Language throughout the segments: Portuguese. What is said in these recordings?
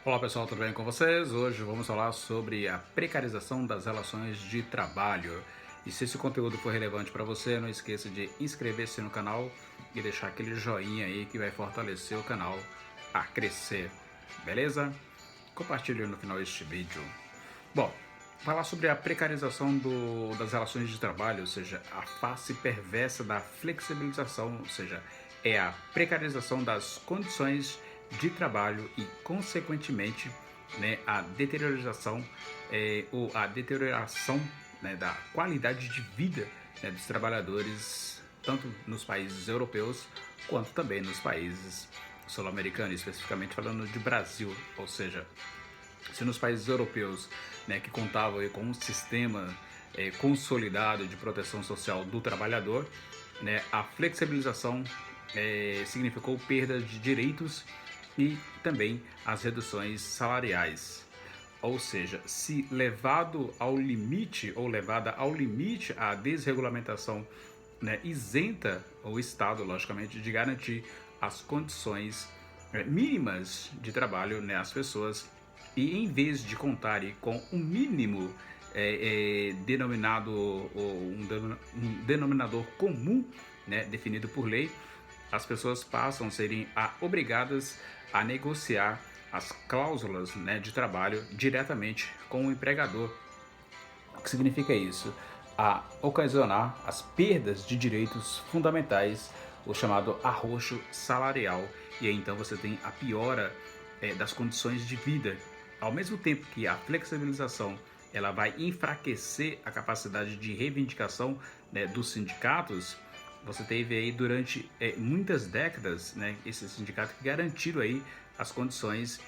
Olá pessoal, tudo bem com vocês? Hoje vamos falar sobre a precarização das relações de trabalho. E se esse conteúdo for relevante para você, não esqueça de inscrever-se no canal e deixar aquele joinha aí que vai fortalecer o canal a crescer, beleza? Compartilhe no final deste vídeo. Bom, falar sobre a precarização das relações de trabalho, ou seja, a face perversa da flexibilização, ou seja, é a precarização das condições de trabalho e, consequentemente, né, a deterioração ou a deterioração, né, da qualidade de vida, né, dos trabalhadores, tanto nos países europeus quanto também nos países sul-americanos, especificamente falando de Brasil, ou seja, se nos países europeus, né, que contavam aí com um sistema consolidado de proteção social do trabalhador, né, a flexibilização significou perda de direitos e também as reduções salariais. Ou seja, se levado ao limite ou levada ao limite a desregulamentação, né, isenta o Estado, logicamente, de garantir as condições mínimas de trabalho, né, às pessoas, e em vez de contarem com um mínimo denominado ou um denominador comum, né, definido por lei, as pessoas passam a serem obrigadas a negociar as cláusulas, né, de trabalho diretamente com o empregador. O que significa isso? A ocasionar as perdas de direitos fundamentais, o chamado arroxo salarial, e aí então você tem a piora das condições de vida. Ao mesmo tempo que a flexibilização ela vai enfraquecer a capacidade de reivindicação, né, dos sindicatos, você teve aí durante muitas décadas, né, esses sindicatos que garantiram aí as condições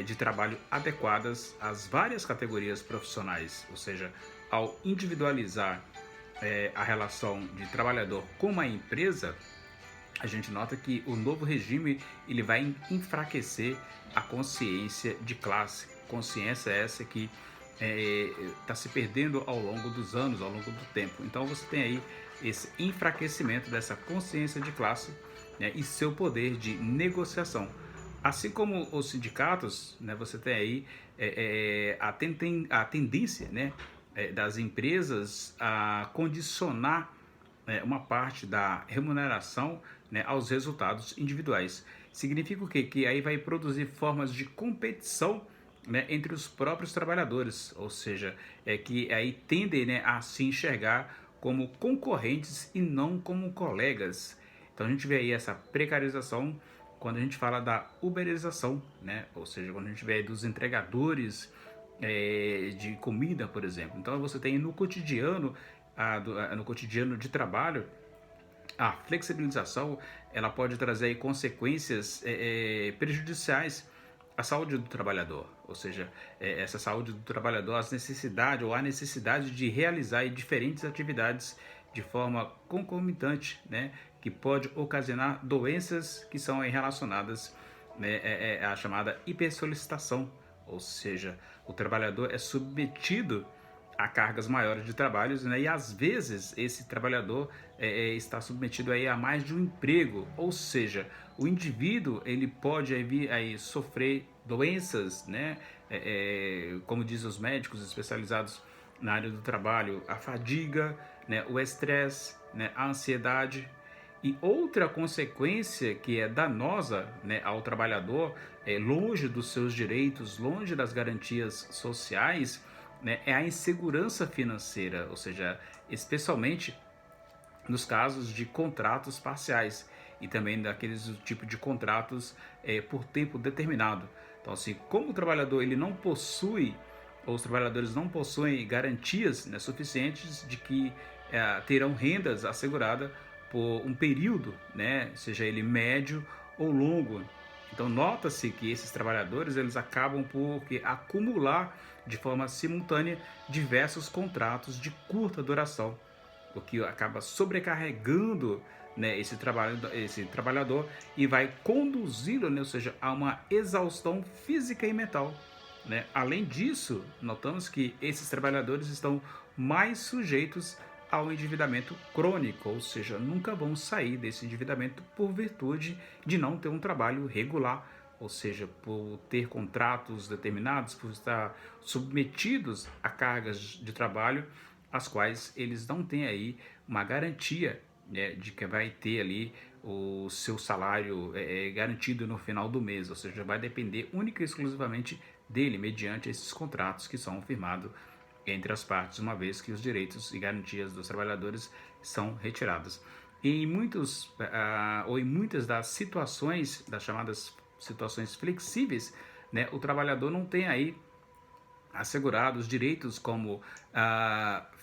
de trabalho adequadas às várias categorias profissionais, ou seja, ao individualizar a relação de trabalhador com a empresa, a gente nota que o novo regime ele vai enfraquecer a consciência de classe, consciência essa que está se perdendo ao longo dos anos, ao longo do tempo. Então você tem aí esse enfraquecimento dessa consciência de classe, né, e seu poder de negociação. Assim como os sindicatos, né, você tem aí a tendência, né, das empresas a condicionar uma parte da remuneração, né, aos resultados individuais. Significa o quê? Que aí vai produzir formas de competição, né, entre os próprios trabalhadores, ou seja, que aí tendem, né, a se enxergar como concorrentes e não como colegas. Então a gente vê aí essa precarização quando a gente fala da uberização, né, ou seja, quando a gente vê aí dos entregadores de comida, por exemplo. Então você tem no cotidiano, no cotidiano de trabalho, a flexibilização ela pode trazer aí consequências prejudiciais à saúde do trabalhador, ou seja, essa saúde do trabalhador, as necessidades ou a necessidade de realizar diferentes atividades de forma concomitante, né, que pode ocasionar doenças que são relacionadas, né, à chamada hipersolicitação, ou seja, o trabalhador é submetido a cargas maiores de trabalhos, né? E às vezes esse trabalhador está submetido aí a mais de um emprego, ou seja, o indivíduo ele pode vir aí sofrer doenças, né? Como dizem os médicos especializados na área do trabalho, a fadiga, né? O estresse, né? A ansiedade. E outra consequência que é danosa, né, ao trabalhador, longe dos seus direitos, longe das garantias sociais, né, é a insegurança financeira, ou seja, especialmente nos casos de contratos parciais e também daqueles tipo de contratos por tempo determinado. Então, assim, como o trabalhador ele não possui, ou os trabalhadores não possuem garantias, né, suficientes de que terão rendas asseguradas por um período, né, seja ele médio ou longo. Então nota-se que esses trabalhadores eles acabam por acumular de forma simultânea diversos contratos de curta duração, o que acaba sobrecarregando, né, esse trabalhador e vai conduzi-lo, né, ou seja, a uma exaustão física e mental. Né? Além disso, notamos que esses trabalhadores estão mais sujeitos ao endividamento crônico, ou seja, nunca vão sair desse endividamento por virtude de não ter um trabalho regular, ou seja, por ter contratos determinados, por estar submetidos a cargas de trabalho, as quais eles não têm aí uma garantia, né, de que vai ter ali o seu salário garantido no final do mês, ou seja, vai depender única e exclusivamente dele, mediante esses contratos que são firmados entre as partes, uma vez que os direitos e garantias dos trabalhadores são retirados. E em ou em muitas das situações, das chamadas situações flexíveis, né, o trabalhador não tem aí assegurados direitos como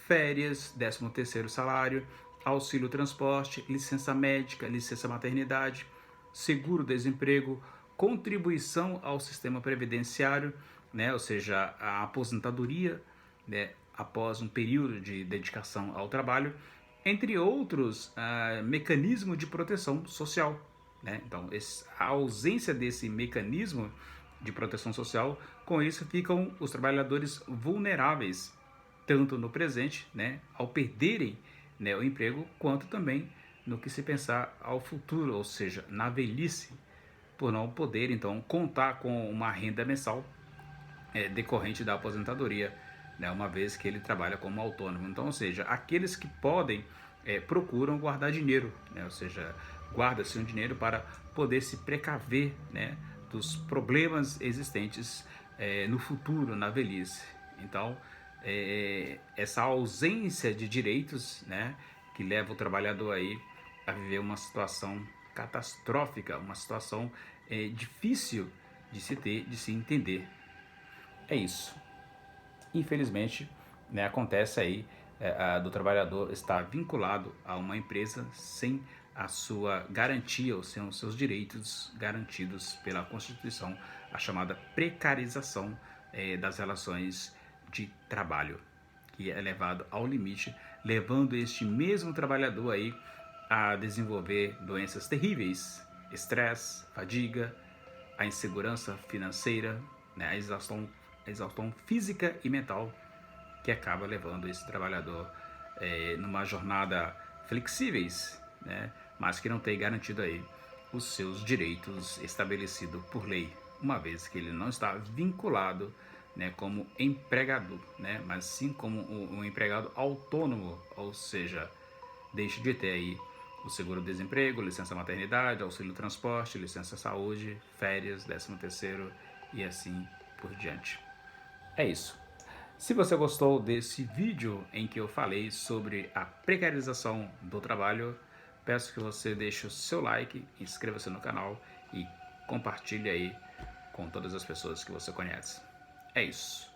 férias, 13º salário, auxílio transporte, licença médica, licença maternidade, seguro-desemprego, contribuição ao sistema previdenciário, né, ou seja, a aposentadoria, né, após um período de dedicação ao trabalho, entre outros mecanismos de proteção social. Né? Então, a ausência desse mecanismo de proteção social, com isso ficam os trabalhadores vulneráveis, tanto no presente, né, ao perderem, né, o emprego, quanto também no que se pensar ao futuro, ou seja, na velhice, por não poder então contar com uma renda mensal decorrente da aposentadoria, né, uma vez que ele trabalha como autônomo. Então, ou seja, aqueles que podem procuram guardar dinheiro, né, ou seja, guarda-se um dinheiro para poder se precaver, né, dos problemas existentes no futuro, na velhice. Então, essa ausência de direitos, né, que leva o trabalhador aí a viver uma situação catastrófica, uma situação difícil de se ter, de se entender. É isso. Infelizmente, né, acontece aí do trabalhador estar vinculado a uma empresa sem a sua garantia ou sem os seus direitos garantidos pela Constituição, a chamada precarização das relações de trabalho, que é levado ao limite, levando este mesmo trabalhador aí a desenvolver doenças terríveis, estresse, fadiga, a insegurança financeira, né, a exaustão física e mental, que acaba levando esse trabalhador numa jornada flexíveis, né, mas que não tem garantido aí os seus direitos estabelecidos por lei, uma vez que ele não está vinculado, né, como empregado, né, mas sim como um empregado autônomo, ou seja, deixe de ter aí o seguro-desemprego, licença maternidade, auxílio transporte, licença saúde, férias, 13º e assim por diante. É isso. Se você gostou desse vídeo em que eu falei sobre a precarização do trabalho, peço que você deixe o seu like, inscreva-se no canal e compartilhe aí com todas as pessoas que você conhece. É isso.